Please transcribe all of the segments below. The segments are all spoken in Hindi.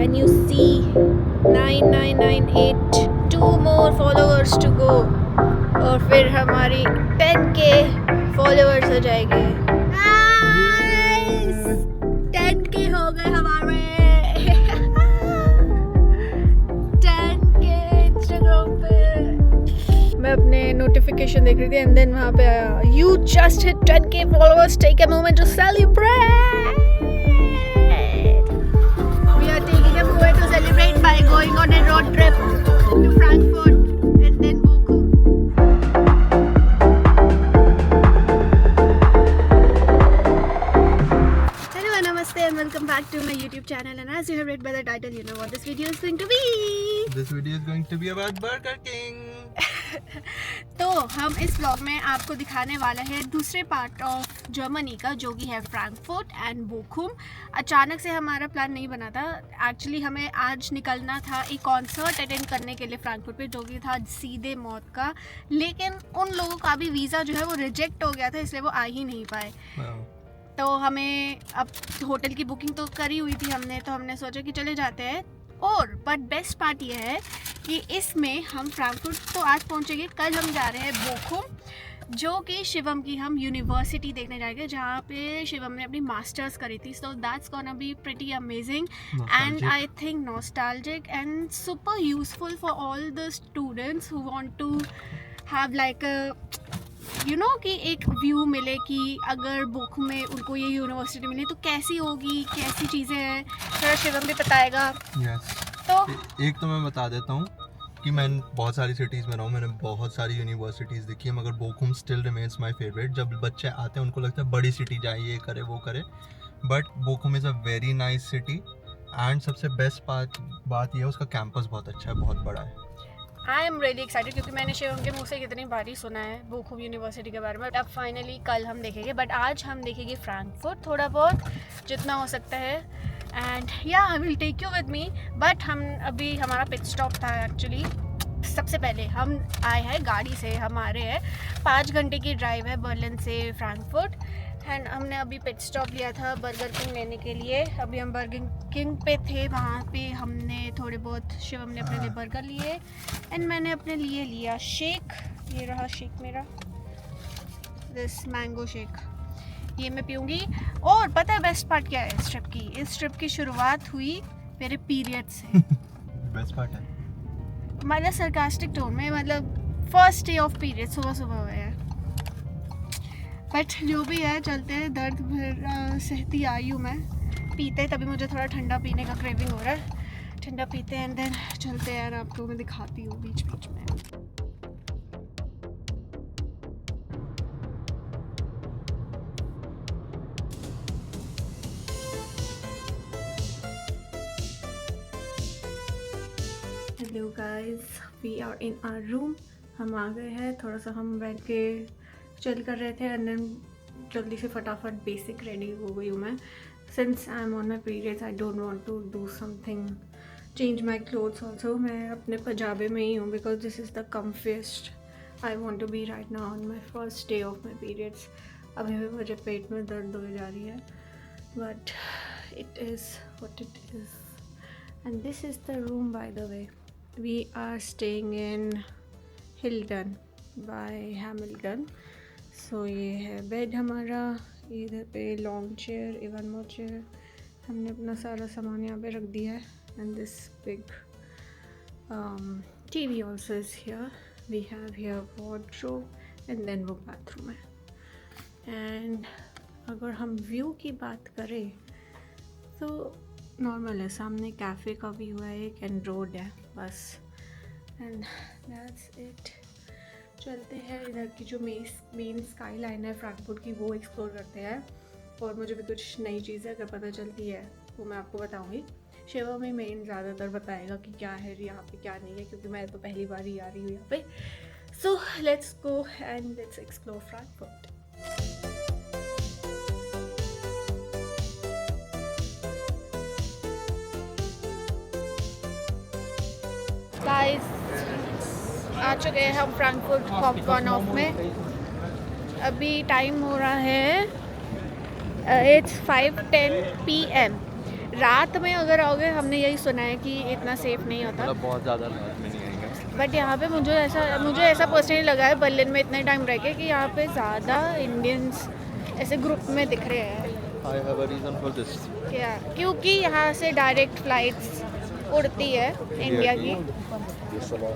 Can you see 9998 2 more followers to go और फिर हमारी 10K फॉलोअर्स हो जाएंगे। Nice! 10K हो गए हमारे 10K इंस्टाग्राम पे। मैं अपने नोटिफिकेशन देख रही थी एंड देन वहाँ पे आया You just hit 10K followers, take a moment to celebrate. We are taking a moment to celebrate by going on a road trip to Frankfurt and then Bochum. Hello and namaste and welcome back to my YouTube channel, and as you have read by the title, you know what this video is going to be. This video is going to be about Burger King. तो हम इस व्लॉग में आपको दिखाने वाला है दूसरे पार्ट ऑफ जर्मनी का, जो कि है फ्रैंकफर्ट एंड बोखुम। अचानक से हमारा प्लान नहीं बना था। एक्चुअली हमें आज निकलना था एक कॉन्सर्ट अटेंड करने के लिए फ्रैंकफर्ट पे, जो कि था सीधे मौत का, लेकिन उन लोगों का भी वीज़ा जो है वो रिजेक्ट हो गया था, इसलिए वो आ ही नहीं पाए। तो हमें अब होटल की बुकिंग तो करी हुई थी हमने, तो हमने सोचा कि चले जाते हैं। और बट बेस्ट पार्ट ये है कि इसमें हम फ्रैंकफर्ट तो आज पहुंचेंगे, कल हम जा रहे हैं बोखुम, जो कि शिवम की हम यूनिवर्सिटी देखने जाएंगे, जहाँ पे शिवम ने अपनी मास्टर्स करी थी। So that's gonna be pretty amazing and I think nostalgic and super useful for all the students who want to have like you know कि एक व्यू मिले कि अगर बोखुम में उनको ये यूनिवर्सिटी मिले तो कैसी होगी, कैसी चीज़ें हैं, थोड़ा शिवम भी बताएगा। तो एक तो मैं बता देता हूँ कि मैं बहुत सारी सिटीज़ में रहा हूँ, मैंने बहुत सारी यूनिवर्सिटीज़ देखी है, मगर Bochum still remains my favourite. जब बच्चे आते हैं उनको लगता है बड़ी सिटी जाए, ये करे वो करे, but Bochum is a very nice city and सबसे बेस्ट बात ये है उसका कैंपस बहुत अच्छा है, बहुत बड़ा है। आई एम रियली एक्साइटेड क्योंकि मैंने शिवम के मुँह से कितनी बार ही सुना है बोखुम यूनिवर्सिटी के बारे में। अब फाइनली कल हम देखेंगे, बट आज हम देखेंगे फ्रैंकफर्ट थोड़ा बहुत जितना हो सकता है। And yeah I will take you with me, but हम अभी हमारा पिट स्टॉप था एक्चुअली। सबसे पहले हम आए हैं गाड़ी से, हमारे है 5 घंटे की ड्राइव है बर्लिन से फ्रैंकफर्ट, एंड हमने अभी पिट स्टॉप लिया था बर्गर किंग लेने के लिए। अभी हम बर्गर किंग पे थे, वहाँ पे हमने थोड़े बहुत, शिवम ने अपने लिए बर्गर लिए एंड मैंने अपने लिए लिया शेक। ये रहा शेक मेरा, दिस मैंगो शेक, ये मैं पीऊँगी। और पता है बेस्ट पार्ट क्या है इस ट्रिप की? इस ट्रिप की शुरुआत हुई मेरे पीरियड से। बेस्ट पार्ट है मतलब सरकास्टिक टोन में, मतलब फर्स्ट डे ऑफ पीरियड सुबह सुबह हुए हैं, बट जो भी है चलते हैं। दर्द फिर सहती आई हूँ मैं, पीते तभी मुझे थोड़ा ठंडा पीने का क्रेविंग हो रहा है। ठंडा पीते हैं एंड देन चलते हैं, और आपको मैं दिखाती हूँ बीच बीच में। Hello guys, we are in our room. हम आ गए हैं, थोड़ा सा हम बैठ के चिल कर रहे थे एंड देन जल्दी से फटाफट बेसिक रेडी हो गई हूँ मैं। Since I am on my periods I don't want to do something, change my clothes also. मैं अपने पजामे में ही हूँ because this is the comfiest I want to be right now on my first day of my periods. अभी भी मुझे पेट में दर्द हो जा रही है, but it is what it is. And this is the room by the way. We are staying in Hilton by Hamilton. So ये है बेड हमारा, इधर पे long chair, even more chair. हमने अपना सारा सामान यहाँ पे रख दिया है and this big TV also is here. We have here wardrobe and then वो बाथरूम है। एंड अगर हम व्यू की बात करें तो नॉर्मल है, सामने कैफ़े का व्यू है एक एंड रोड है बस, एंड दैट्स इट। चलते हैं इधर की जो मेन स्काई लाइन है फ्रैंकफर्ट की, वो एक्सप्लोर करते हैं। और मुझे भी कुछ नई चीज़ें अगर पता चलती है वो मैं आपको बताऊंगी। शिवा में मेन ज़्यादातर बताएगा कि क्या है यहाँ पे क्या नहीं है, क्योंकि मैं तो पहली बार ही आ रही हूँ यहाँ पे। So let's go and let's explore Frankfurt. Guys आ चुके हैं हम फ्रैंकफर्ट पॉपकॉर्न ऑफ में। अभी टाइम हो रहा है इट्स 5:10 PM रात में अगर आओगे, हमने यही सुना है कि इतना सेफ नहीं होता, मतलब बहुत ज़्यादा रात में नहीं आएंगे। बट यहाँ पे मुझे ऐसा पर्सनली लगा है बर्लिन में इतने टाइम रह के कि यहाँ पे ज़्यादा इंडियंस ऐसे ग्रुप में दिख रहे हैं। I have a reason for this. क्या? क्योंकि यहाँ से डायरेक्ट फ्लाइट्स उड़ती है इंडिया की।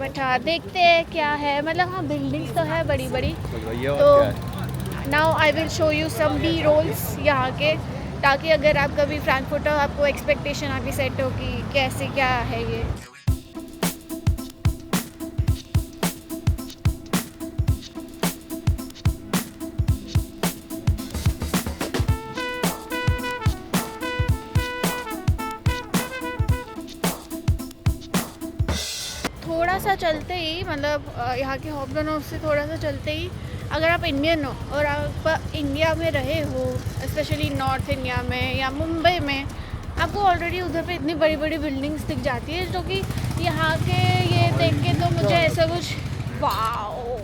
बट हाँ, देखते हैं क्या है। मतलब हाँ, बिल्डिंग्स तो है बड़ी बड़ी। ये और तो क्या है? Now I will show you some B rolls यहाँ के, ताकि अगर आप कभी फ्रैंकफर्ट हो, आपको एक्सपेक्टेशन आपकी सेट हो कि कैसे क्या है ये। थोड़ा सा चलते ही, मतलब यहाँ के हॉपगन से थोड़ा सा चलते ही, अगर आप इंडियन हो और आप इंडिया में रहे हो, स्पेशली नॉर्थ इंडिया में या मुंबई में, आपको ऑलरेडी उधर पे इतनी बड़ी बड़ी बिल्डिंग्स दिख जाती है, जो कि यहाँ के ये देख के तो मुझे ऐसा कुछ वाओ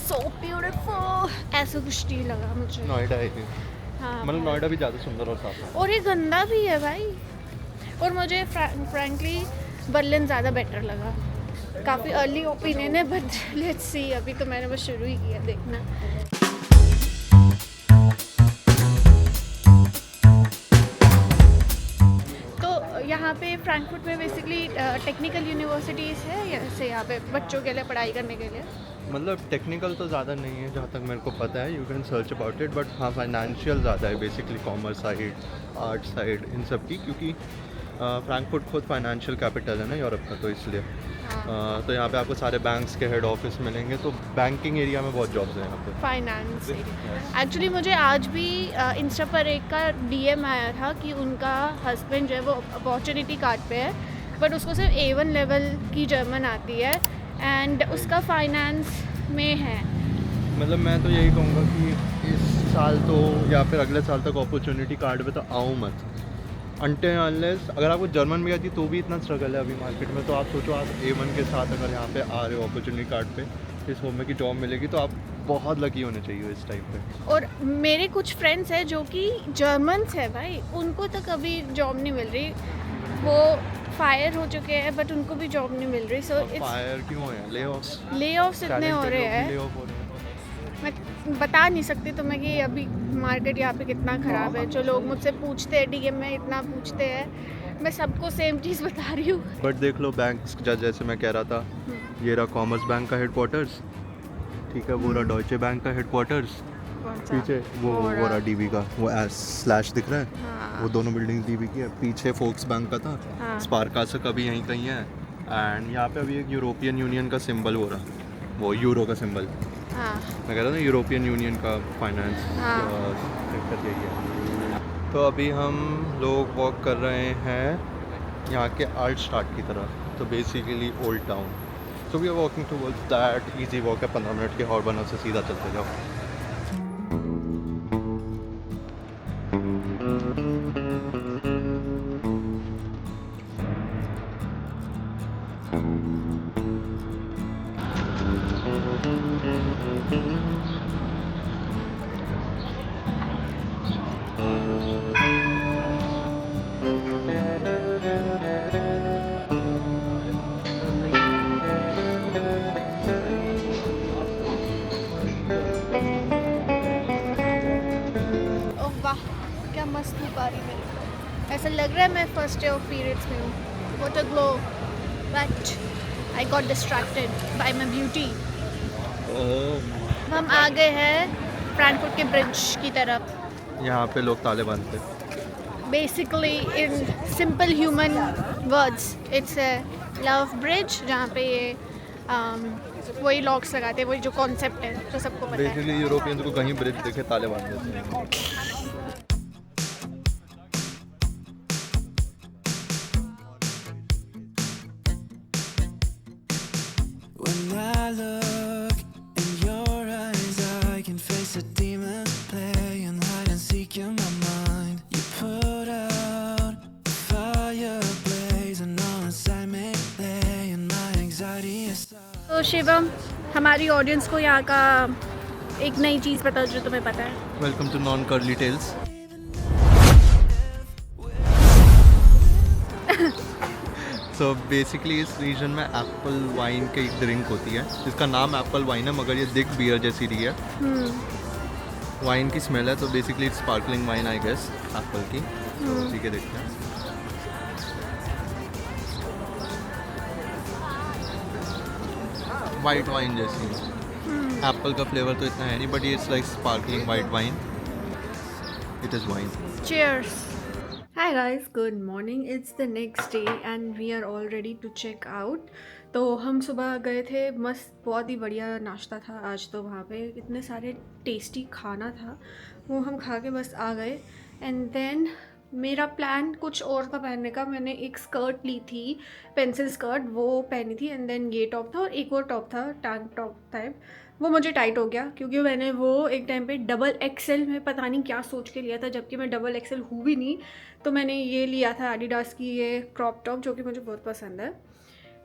सो ब्यूटीफुल ऐसा कुछ नहीं लगा मुझे। नोएडा है। हाँ, मतलब नोएडा भी ज़्यादा सुंदर और साफ है। और ये गंदा भी है भाई। और मुझे फ्रैंकली बर्लिन ज़्यादा बेटर लगा। काफ़ी अर्ली ओपिनियन है, बट लेट्स सी। अभी तो मैंने बस शुरू ही किया देखना। तो यहाँ पे फ्रैंकफर्ट में बेसिकली टेक्निकल यूनिवर्सिटीज़ है, जैसे यहाँ पे बच्चों के लिए पढ़ाई करने के लिए। मतलब टेक्निकल तो ज़्यादा नहीं है जहाँ तक मेरे को पता है, you can search about it, but हाँ फाइनेंशियल ज़्यादा है, basically commerce side, art side, इन सब की, क्योंकि फ्रैंकफर्ट खुद फाइनेंशियल कैपिटल है ना यूरोप का, तो इसलिए तो यहाँ पे आपको सारे बैंक्स के हेड ऑफिस मिलेंगे, तो बैंकिंग एरिया में बहुत जॉब्स हैं यहाँ पे। फाइनेंस एक्चुअली मुझे आज भी इंस्टा पर एक का डीएम आया था कि उनका हस्बैंड जो है वो अपॉर्चुनिटी कार्ड पे है, बट उसको सिर्फ A1 लेवल की जर्मन आती है एंड उसका फाइनेंस में है। मतलब मैं तो यही कहूँगा कि इस साल तो या फिर अगले साल तक अपॉर्चुनिटी कार्ड पे तो आओ मत, अनटिल अनलेस अगर आपको जर्मन भी आती तो भी इतना स्ट्रगल है अभी मार्केट में, तो आप सोचो आप A1 के साथ अगर यहाँ पे आ रहे हो अपॉर्चुनिटी कार्ड पे, इस होम में की जॉब मिलेगी तो आप बहुत लकी होने चाहिए इस टाइम पे। और मेरे कुछ फ्रेंड्स हैं जो कि जर्मन्स है भाई, उनको तो कभी जॉब नहीं मिल रही, वो फायर हो चुके हैं बट उनको भी जॉब नहीं मिल रही। सो फायर क्यों है? ले ऑफ्स इतने हो रहे हैं, मैं बता नहीं सकती तुम्हें कि अभी मार्केट यहाँ पे कितना ख़राब है। जो लोग मुझसे पूछते हैं डीएम में इतना पूछते हैं, मैं सबको सेम चीज़ बता रही हूँ। बट देख लो बैंक्स, जैसे मैं कह रहा था, ये रहा कॉमर्स बैंक का हेडक्वार्टर्स, ठीक है, वो रहा डॉइचे बैंक का हेडक्वार्टर्स, पीछे वो रहा डीबी का, वो स्लैश दिख रहा है, हाँ। वो दोनों बिल्डिंग डीबी की है, पीछे फोक्स बैंक का था, हाँ। स्पारकासा का भी यहीं कहीं है, एंड यहाँ पे अभी एक यूरोपियन यूनियन का सिंबल हो रहा, वो यूरो का सिंबल। हाँ। मैं कह रहा था यूरोपियन यूनियन का फाइनेंस सेक्टर यही है। तो अभी हम लोग वॉक कर रहे हैं यहाँ के आर्ट स्टार्ट की तरफ, तो basically old town. So we are walking towards that, easy walk है, 15 मिनट के हॉर्बनर से सीधा चलते जाओ। क्या मस्त धूप आ रही है मेरे को, ऐसा लग रहा है मैं फर्स्ट डे ऑफ पीरियड्स में हूँ। What a glow, but I got distracted by my beauty. हम आ गए हैं फ्रैंकफर्ट के ब्रिज की तरफ। यहाँ पे लोग ताले बांधते हैं। Basically in simple human words it's a love bridge, जहाँ पे ये वही लॉक्स लगाते हैं, वही जो कॉन्सेप्ट है जो सबको पता है। बेसिकली यूरोपियंस को कहीं ब्रिज देखे ताले बांध देते हैं। When I look in your eyes, I can face the demons playing hide and seek in my mind. You put out a fire blazing on inside me, laying my anxiety aside. तो शिवम, हमारी ऑडियंस को यहाँ का एक नई चीज़ पता जो तुम्हें पता है। Welcome to non curly tales. So basically इस रीजन में एप्पल वाइन की एक ड्रिंक होती है जिसका नाम एप्पल वाइन है, मगर ये दिख बियर जैसी रही है। वाइन की स्मेल है, तो basically sparkling wine I guess apple की। तो ठीक है, देखते हैं। वाइट वाइन जैसी एप्पल का फ्लेवर तो इतना है नहीं, बट ये it's like sparkling white wine. It is wine. Cheers. Hi guys, good morning. It's the next day and we are all ready to check out. तो हम सुबह गए थे, मस्त बहुत ही बढ़िया नाश्ता था आज तो वहाँ पे, इतने सारे टेस्टी खाना था, वो हम खा के बस आ गए। एंड देन मेरा प्लान कुछ और था पहनने का। मैंने एक स्कर्ट ली थी, पेंसिल स्कर्ट, वो पहनी थी। एंड देन ये टॉप था और एक और टॉप था, टैंक टॉप टाइप। वो मुझे टाइट हो गया क्योंकि मैंने वो एक टाइम पे डबल एक्सेल में पता नहीं क्या सोच के लिया था, जबकि मैं डबल एक्सेल हूँ भी नहीं। तो मैंने ये लिया था एडिडास की ये क्रॉप टॉप, जो कि मुझे बहुत पसंद है।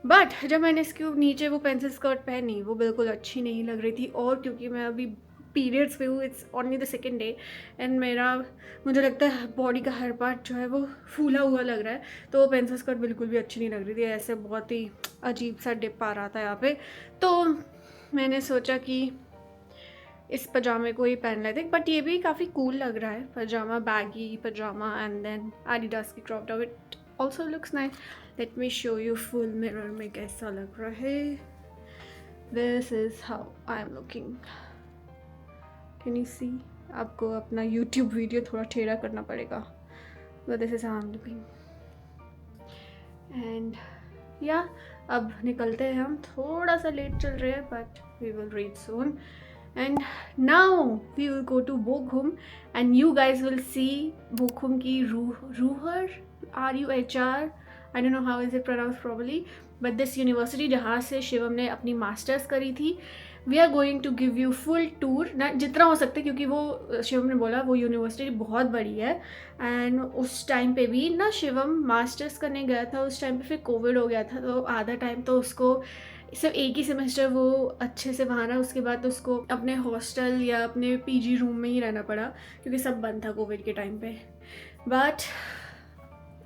बट जब मैंने इसके नीचे वो पेंसिल स्कर्ट पहनी, वो बिल्कुल अच्छी नहीं लग रही थी। और क्योंकि मैं अभी पीरियड्स पे हूँ, it's only the second day, and मुझे लगता है बॉडी का हर पार्ट जो है वो फूला हुआ लग रहा है। तो वो पेंसिल स्कर्ट बिल्कुल भी अच्छी नहीं लग रही थी, ऐसे बहुत ही अजीब सा डिप आ रहा था यहाँ पे। तो मैंने सोचा कि इस पजामे को ही पहन लेते, बट ये भी काफ़ी कूल लग रहा है pyjama, baggy pyjama. And then Adidas की crop top, it also looks nice. Let me show you full mirror में कैसा लग रहा है। This is how I am looking, can you see? आपको अपना यूट्यूब वीडियो थोड़ा टेढ़ा करना पड़ेगा, but this is how I am looking. And या अब निकलते हैं हम, थोड़ा सा लेट चल रहे हैं but we will reach soon. And now we will go to Bochum and you guys will see Bochum ki Ruhr, R-U-H-R, I don't know how is it pronounced properly, but this university जहाँ से शिवम ने अपनी मास्टर्स करी थी, we are going to give you full tour ना, जितना हो सकता है, क्योंकि वो शिवम ने बोला वो यूनिवर्सिटी बहुत बड़ी है। एंड उस टाइम पे भी ना शिवम मास्टर्स करने गया था, उस टाइम पे फिर कोविड हो गया था, तो आधा टाइम तो उसको सिर्फ एक ही सेमेस्टर वो अच्छे से वहाँ रहा, उसके बाद उसको अपने हॉस्टल या अपने पीजी रूम में ही रहना पड़ा क्योंकि सब बंद था कोविड के टाइम पे। बट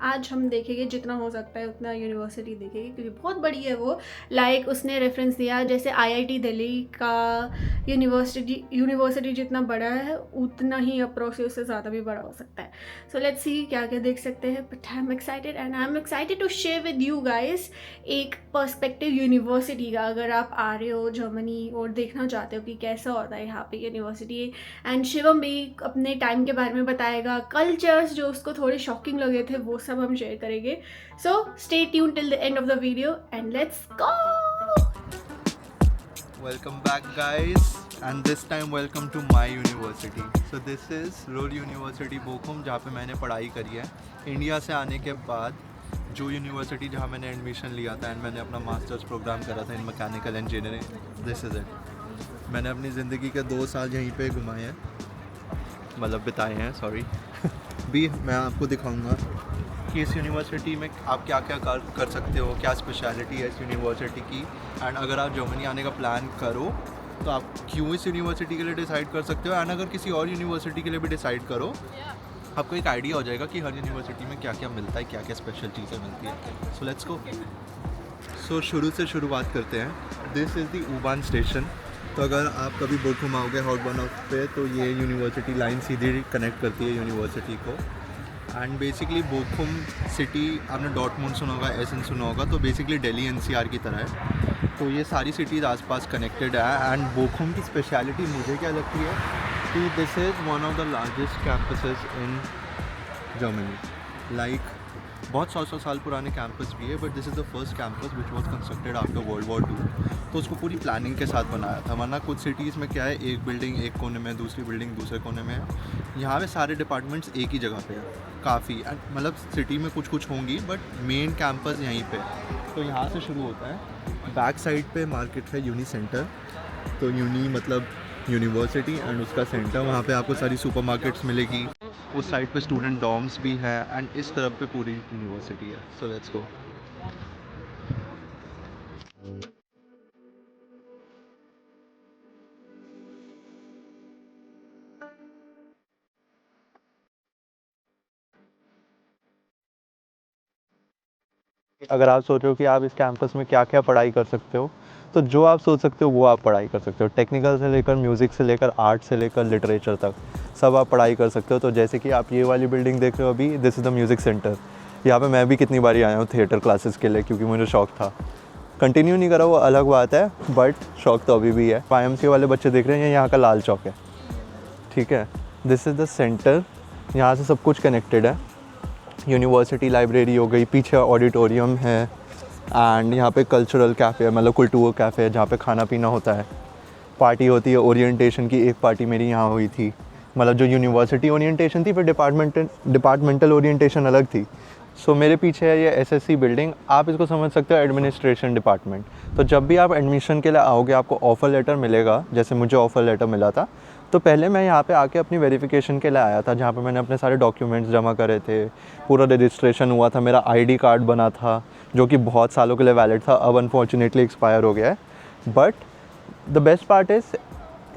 आज हम देखेंगे जितना हो सकता है उतना यूनिवर्सिटी देखेंगे, क्योंकि बहुत बड़ी है वो। लाइक उसने रेफरेंस दिया जैसे आईआईटी दिल्ली का यूनिवर्सिटी जितना बड़ा है उतना ही अप्रोक्स उससे ज़्यादा भी बड़ा हो सकता है। सो लेट्स सी क्या क्या देख सकते हैं। But I am excited and I am excited to share with you guys एक पर्सपेक्टिव यूनिवर्सिटी का। अगर आप आ रहे हो जर्मनी और देखना चाहते हो कि कैसा होता है यहाँ पे यूनिवर्सिटी, एंड शिवम भी अपने टाइम के बारे में बताएगा, कल्चर्स जो उसको थोड़े शॉकिंग लगे थे वो सब हम शेयर करेंगे। So stay tune till the end of the video and let's go. Welcome back guys, and this time welcome to my university. So this is Ruhr University Bochum, जहाँ पे मैंने पढ़ाई करी है। इंडिया से आने के बाद जो यूनिवर्सिटी जहाँ मैंने एडमिशन लिया था एंड मैंने अपना मास्टर्स प्रोग्राम करा था इन mechanical engineering, this is it. मैंने अपनी ज़िंदगी के 2 साल यहीं पे घुमाए हैं, मतलब बिताए हैं, सॉरी। भी मैं आपको दिखाऊंगा कि इस यूनिवर्सिटी में आप क्या क्या कर सकते हो, क्या स्पेशलिटी है इस यूनिवर्सिटी की। एंड अगर आप जर्मनी आने का प्लान करो तो आप क्यों इस यूनिवर्सिटी के लिए डिसाइड कर सकते हो, एंड अगर किसी और यूनिवर्सिटी के लिए भी डिसाइड करो, आपको एक आइडिया हो जाएगा कि हर यूनिवर्सिटी में क्या क्या मिलता है, क्या क्या स्पेशल चीज़ें मिलती है। सो लेट्स गो। सो शुरू से शुरुआत करते हैं। This is the U-Bahn station. तो अगर आप कभी बोखुम आओगे हाउसबानहोफ पे, तो ये यूनिवर्सिटी लाइन सीधी कनेक्ट करती है यूनिवर्सिटी को। एंड बेसिकली बोखुम सिटी, आपने डॉर्टमुंड सुना होगा, एसन सुना होगा, तो बेसिकली दिल्ली एनसीआर की तरह है। तो ये सारी सिटीज़ आसपास कनेक्टेड है। एंड बोखुम की स्पेशलिटी मुझे क्या लगती है कि this is one of the largest campuses in Germany. Like बहुत 100 साल पुराने कैंपस भी है, but this is the first campus which was constructed after world war 2। तो उसको पूरी प्लानिंग के साथ बनाया था, वरना कुछ सिटीज़ में क्या है, एक बिल्डिंग एक कोने में, दूसरी बिल्डिंग दूसरे कोने में है। यहाँ पे सारे डिपार्टमेंट्स एक ही जगह पे है काफ़ी, मतलब सिटी में कुछ कुछ होंगी बट मेन कैंपस यहीं पे। तो यहाँ से शुरू होता है। बैक साइड पे मार्केट है यूनी सेंटर, तो यूनी मतलब यूनिवर्सिटी एंड उसका सेंटर, वहाँ पे आपको सारी सुपरमार्केट्स मिलेगी। उस साइड पे स्टूडेंट डॉर्म्स भी हैं एंड इस तरफ पे पूरी यूनिवर्सिटी है। सो लेट्स गो। अगर आप सोच रहे हो कि आप इस कैंपस में क्या क्या पढ़ाई कर सकते हो, तो जो आप सोच सकते हो वो आप पढ़ाई कर सकते हो। टेक्निकल से लेकर म्यूज़िक से लेकर आर्ट से लेकर लिटरेचर तक सब आप पढ़ाई कर सकते हो। तो जैसे कि आप ये वाली बिल्डिंग देख रहे हो अभी, this is the music centre. यहाँ पे मैं भी कितनी बारी आया हूँ थिएटर क्लासेस के लिए, क्योंकि मुझे शौक था। कंटिन्यू नहीं करा वो अलग बात है, बट शौक तो अभी भी है। YMCA वाले बच्चे देख रहे हैं, यहाँ का लाल चौक है, ठीक है। दिस इज़ द सेंटर, यहाँ से सब कुछ कनेक्टेड है। यूनिवर्सिटी लाइब्रेरी हो गई, पीछे ऑडिटोरियम है, एंड यहाँ पे कल्चरल कैफ़े है, मतलब कुल्टूर कैफ़े है जहाँ पे खाना पीना होता है, पार्टी होती है। ओरिएंटेशन की एक पार्टी मेरी यहाँ हुई थी, मतलब जो यूनिवर्सिटी ओरिएंटेशन थी, फिर डिपार्टमेंटल ओरिएंटेशन अलग थी। सो मेरे पीछे है ये SSC बिल्डिंग, आप इसको समझ सकते हो एडमिनिस्ट्रेशन डिपार्टमेंट। तो जब भी आप एडमिशन के लिए आओगे आपको ऑफ़र लेटर मिलेगा, जैसे मुझे ऑफ़र लेटर मिला था। तो पहले मैं यहाँ पे आके अपनी वेरिफिकेशन के लिए आया था, जहाँ पे मैंने अपने सारे डॉक्यूमेंट्स जमा करे थे, पूरा रजिस्ट्रेशन हुआ था, मेरा ID कार्ड बना था जो कि बहुत सालों के लिए वैलिड था, अब अनफॉर्चुनेटली एक्सपायर हो गया है। But the best part is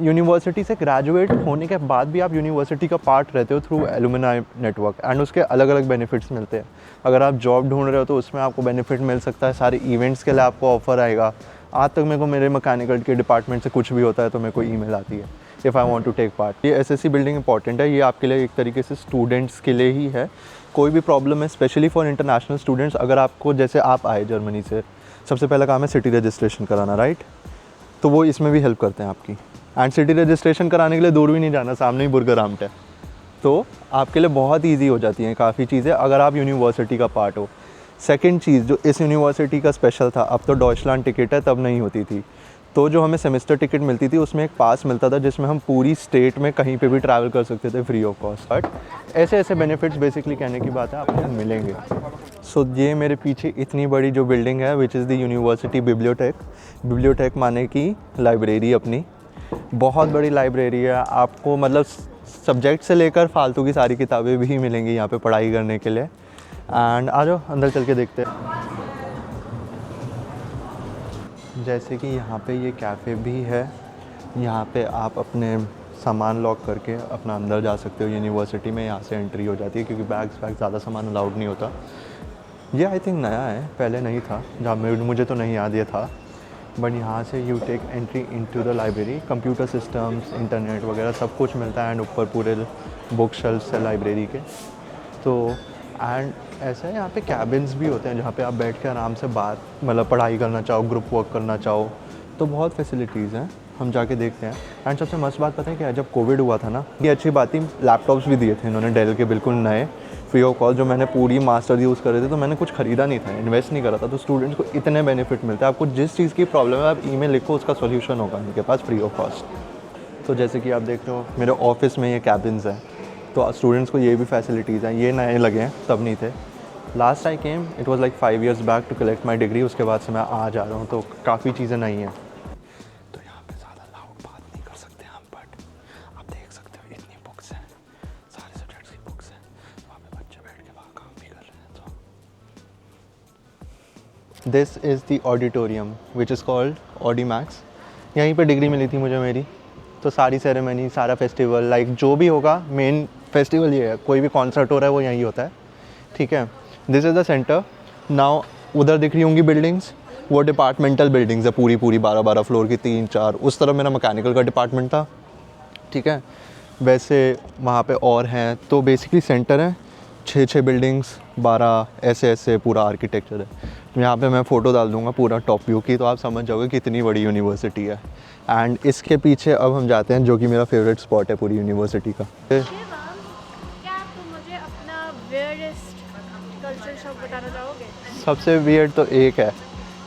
university से ग्रेजुएट होने के बाद भी आप यूनिवर्सिटी का पार्ट रहते हो थ्रू एलुमनाई नेटवर्क, एंड उसके अलग अलग बेनिफिट्स मिलते हैं। अगर आप जॉब ढूंढ रहे हो तो उसमें आपको बेनिफिट मिल सकता है, सारे इवेंट्स के लिए आपको ऑफ़र आएगा। आज तक मेरे को मेरे मैकेनिकल के डिपार्टमेंट से कुछ भी होता है तो मेरे को ईमेल आती है if I want to take part. ये SSC बिल्डिंग इंपॉर्टेंट है, ये आपके लिए एक तरीके से स्टूडेंट्स के लिए ही है। कोई भी प्रॉब्लम है, स्पेशली फॉर इंटरनेशनल स्टूडेंट्स, अगर आपको, जैसे आप आए जर्मनी से, सबसे पहला काम है सिटी रजिस्ट्रेशन कराना, राइट। तो वो इसमें भी हेल्प करते हैं आपकी। एंड सिटी रजिस्ट्रेशन कराने के लिए दूर भी नहीं जाना, सामने ही बुर्गराम्ट है, तो आपके लिए बहुत ईजी हो जाती हैं काफ़ी चीज़ें अगर आप यूनिवर्सिटी का पार्ट हो। सेकंड चीज़ जो इस यूनिवर्सिटी का स्पेशल था, अब तो डॉइचलैंड टिकट है, तब नहीं होती थी, तो जो हमें सेमेस्टर टिकट मिलती थी उसमें एक पास मिलता था जिसमें हम पूरी स्टेट में कहीं पे भी ट्रैवल कर सकते थे फ्री ऑफ कॉस्ट। बट ऐसे ऐसे बेनिफिट्स बेसिकली कहने की बात है आपको मिलेंगे। सो ये मेरे पीछे इतनी बड़ी जो बिल्डिंग है विच इज़ द यूनिवर्सिटी बिब्लियोटेक माने की लाइब्रेरी, अपनी बहुत बड़ी लाइब्रेरी है। आपको मतलब सब्जेक्ट से लेकर फालतू की सारी किताबें भी मिलेंगी यहाँ पे पढ़ाई करने के लिए। एंड आ जाओ अंदर चल के देखते हैं। जैसे कि यहाँ पे ये कैफ़े भी है, यहाँ पे आप अपने सामान लॉक करके अपना अंदर जा सकते हो यूनिवर्सिटी में, यहाँ से एंट्री हो जाती है क्योंकि बैग्स ज़्यादा सामान अलाउड नहीं होता। ये आई थिंक नया है, पहले नहीं था, जहाँ मुझे तो नहीं याद ये था। बट यहाँ से you take entry into the library, computer systems, internet वगैरह सब कुछ मिलता है, एंड ऊपर पूरे बुक शेल्फ्स है लाइब्रेरी के। तो एंड ऐसा है यहाँ पे कैबिन्स भी होते हैं जहाँ पे आप बैठ के आराम से बात, मतलब पढ़ाई करना चाहो, ग्रुप वर्क करना चाहो, तो बहुत फैसिलिटीज़ हैं, हम जाके देखते हैं। एंड सबसे मस्त बात पता है क्या है, जब कोविड हुआ था ना, ये अच्छी बात थी, लैपटॉप्स भी दिए थे इन्होंने डेल के बिल्कुल नए फ्री ऑफ कॉस्ट, जो मैंने पूरी मास्टर यूज़ करे थे, तो मैंने कुछ ख़रीदा नहीं था, इन्वेस्ट नहीं करा था। तो स्टूडेंट्स को इतने बेनिफिट मिलते हैं, आपको जिस चीज़ की प्रॉब्लम है आप ईमेल लिखो, उसका सोल्यूशन होगा इनके पास फ्री ऑफ कॉस्ट। तो जैसे कि आप देख रहे हो मेरे ऑफिस में ये कैबिन्स हैं, तो स्टूडेंट्स को ये भी फैसिलिटीज़ हैं, ये नए लगे हैं, तब नहीं थे। Last I came it was like 5 years back to collect my degree, उसके बाद से मैं आ जा रहा हूँ, तो काफ़ी चीज़ें नई हैं। तो यहाँ पे ज़्यादा लाउड बात नहीं कर सकते हम, बट आप देख सकते हो इतनी बुक्स हैं, सारे सब्जेक्ट्स की बुक्स हैं, वहाँ पे बच्चे बैठ के वहाँ काम भी कर रहे हैं। तो this is the auditorium which is called Audimax, यहीं पर डिग्री मिली थी मुझे मेरी। तो सारी सेरेमनी, सारा फेस्टिवल, लाइक जो भी होगा, मेन फेस्टिवल ये है, कोई भी कॉन्सर्ट हो रहा है वो यहीं होता है, ठीक है। This is the centre. Now उधर दिख रही होंगी बिल्डिंग्स, वो डिपार्टमेंटल बिल्डिंग्स है, पूरी 12-12 फ्लोर की, 3-4। उस तरफ मेरा मैकेनिकल का डिपार्टमेंट था, ठीक है। वैसे वहाँ पे और हैं, तो बेसिकली सेंटर है, 6-6 बिल्डिंग्स, 12 ऐसे पूरा आर्किटेक्चर है। यहाँ पे मैं फ़ोटो डाल दूँगा पूरा टॉप व्यू की, तो आप समझ जाओगे कितनी बड़ी यूनिवर्सिटी है। एंड इसके पीछे अब हम जाते हैं जो कि मेरा फेवरेट स्पॉट है पूरी यूनिवर्सिटी का। क्या आप मुझे अपना weirdest कल्चर शॉक बताना चाहोगे? सबसे वियर्ड तो एक है,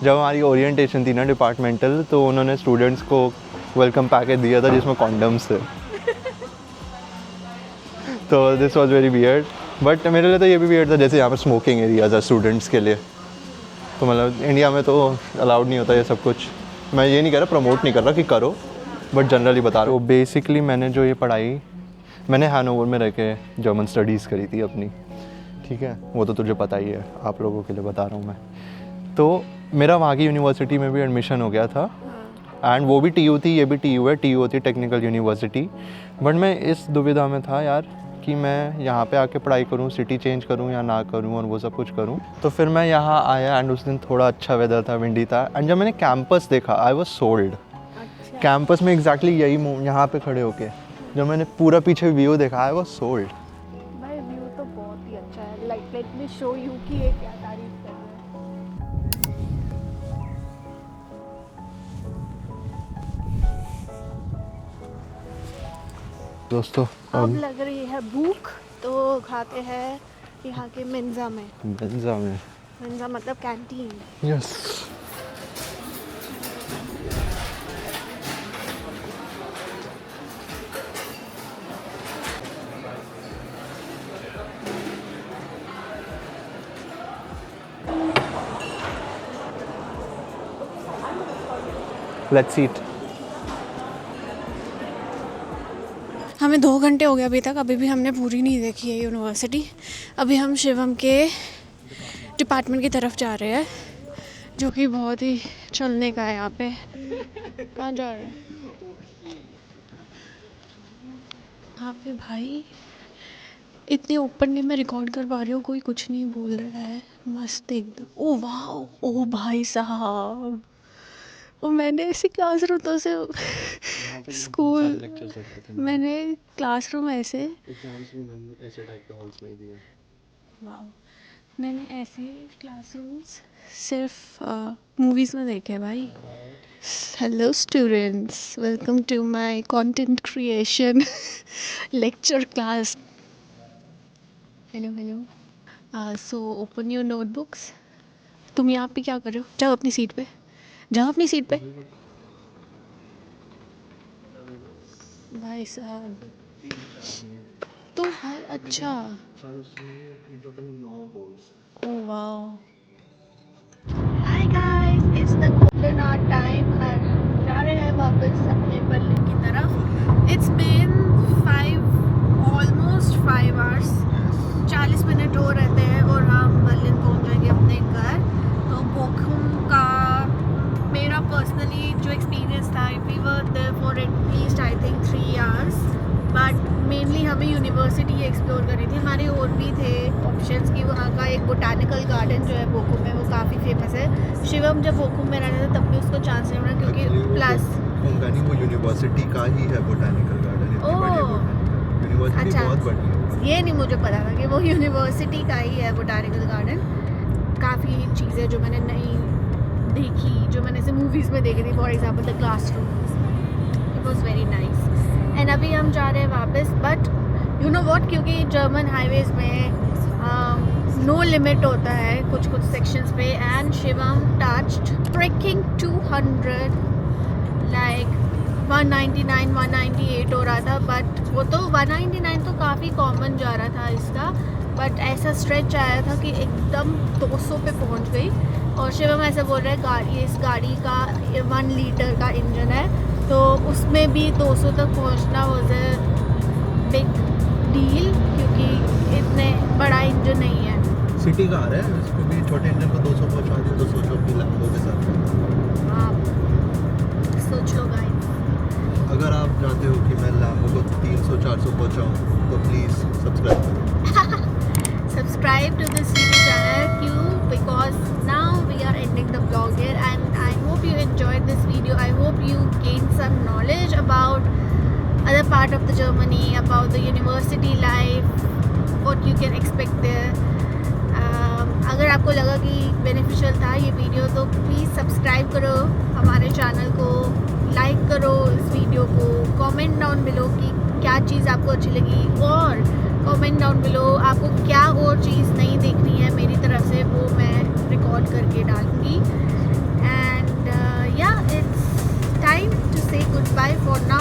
जब हमारी ओरिएंटेशन थी ना डिपार्टमेंटल, तो उन्होंने स्टूडेंट्स को वेलकम पैकेज दिया था जिसमें कॉन्डम्स थे। तो this was very weird, but मेरे लिए तो ये भी वियर्ड था, जैसे यहाँ पर स्मोकिंग एरियाज है स्टूडेंट्स के लिए, तो मतलब इंडिया में तो अलाउड नहीं होता ये सब कुछ। मैं ये नहीं कह रहा, प्रमोट नहीं कर रहा कि करो, बट जनरली बता रहा हूँ। तो बेसिकली मैंने जो ये पढ़ाई, मैंने हैनोवर में रह के जर्मन स्टडीज़ करी थी अपनी, ठीक है, वो तो तुझे पता ही है, आप लोगों के लिए बता रहा हूँ मैं। तो मेरा वहाँ की यूनिवर्सिटी में भी एडमिशन हो गया था, एंड वो भी TU थी, ये भी TU है, TU होती है टेक्निकल यूनिवर्सिटी। बट मैं इस दुविधा में था यार कि मैं यहाँ पे आके पढ़ाई करूँ, सिटी चेंज करूँ या ना करूँ और वो सब कुछ करूँ। तो फिर मैं यहाँ आया एंड उस दिन थोड़ा अच्छा वेदर था, विंडी था एंड जब मैंने कैंपस देखा आई वाज सोल्ड। कैंपस में एग्जैक्टली यही यहाँ पे खड़े होके जब मैंने पूरा पीछे व्यू देखा आई वाज सोल्ड। भाई व्यू तो बहुत ही अच्छा है, like late me show you कि ये क्या तारीफ कर रहा है। दोस्तों अब लग रही है भूख, तो खाते हैं यहाँ के मिंजा में। मिंजा मतलब कैंटीन। Yes let's eat. हमें 2 घंटे हो गए अभी तक, अभी भी हमने पूरी नहीं देखी है यूनिवर्सिटी। अभी हम शिवम के डिपार्टमेंट की तरफ जा रहे हैं, जो कि बहुत ही चलने का है यहाँ पे। कहाँ जा रहे हैं? यहाँ पे भाई इतनी ओपनली मैं रिकॉर्ड कर पा रही हूँ, कोई कुछ नहीं बोल रहा है, मस्त एकदम। ओ वाह, ओ भाई साहब, और मैंने ऐसी क्लासरूम से स्कूल, मैंने क्लासरूम ऐसे वाह, मैंने ऐसे क्लासरूम्स सिर्फ मूवीज़ में देखे हैं भाई। Hello students, welcome to my content creation lecture class. Hello so open your notebooks. तुम यहाँ पे क्या कर रहे हो? जाओ अपनी सीट पे, जाओ अपनी सीट पे। भाई साहब तो भाई अच्छा, oh wow. Hi guys, it's the golden hour time. हम जा रहे हैं वापस अपने बर्लिन की तरफ। इट्स बीन 5 hours, 40 मिनट हो रहते हैं और हम बर्लिन पहुंच जाएंगे अपने घर। तो बोखुम का मेरा पर्सनली जो एक्सपीरियंस था, we were there for at least I think 3 hours, but mainly हमें यूनिवर्सिटी एक्सप्लोर करनी थी। हमारे और भी थे ऑप्शंस कि वहाँ का एक बोटानिकल गार्डन जो है बोखुम में, वो काफ़ी फेमस है। शिवम जब बोखुम में रहता था तब भी उसको चांस नहीं मिला, क्योंकि प्लस वो यूनिवर्सिटी का ही है बोटानिकल गार्डन। यूनिवर्सिटी अच्छा, बहुत बड़ी है। ये नहीं मुझे पता था कि वो यूनिवर्सिटी का ही है बोटानिकल गार्डन। काफ़ी चीज़ें जो मैंने नहीं देखी, जो मैंने ऐसे मूवीज़ में देखी थी, for example the classroom, it was very nice. And अभी हम जा रहे हैं वापस, बट यू नो वॉट, क्योंकि जर्मन हाईवेज़ में नो लिमिट होता है कुछ सेक्शंस पे, and Shivam touched trekking 200, like 199 198 हो रहा था, बट वो तो 199 तो काफ़ी कॉमन जा रहा था इसका, बट ऐसा स्ट्रेच आया था कि एकदम 200 पे पहुंच गई। और शिवम ऐसे बोल रहे हैं इस गाड़ी का 1 लीटर का इंजन है, तो उसमें भी 200 तक पहुंचना वाज अ बिग डील, क्योंकि इतने बड़ा इंजन नहीं है। सिटी का आ रहा है, इसको भी छोटे इंजन को 200 पहुंचा दिया तो सोचो अपनी लैम्बो के साथ। आप सोच लो गाइस, अगर आप चाहते हो कि मैं लैम्बो को 300-400 पहुंचाऊं तो प्लीज़ सब्सक्राइब करो। subscribe to this YouTube channel, क्यों? Because now we are ending the vlog here, and I hope you enjoyed this video. I hope you gained some knowledge about other part of the Germany, about the university life, what you can expect there. अगर आपको लगा कि बेनिफिशियल था ये वीडियो, तो प्लीज़ सब्सक्राइब करो हमारे चैनल को, लाइक करो इस वीडियो को, कमेंट डाउन बिलो कि क्या चीज़ आपको अच्छी लगी, और कमेंट डाउन बिलो आपको क्या और चीज़ नहीं देखनी है मेरी तरफ से, वो मैं रिकॉर्ड करके डालूँगी। एंड या इट्स टाइम टू से गुड बाय फॉर नाउ।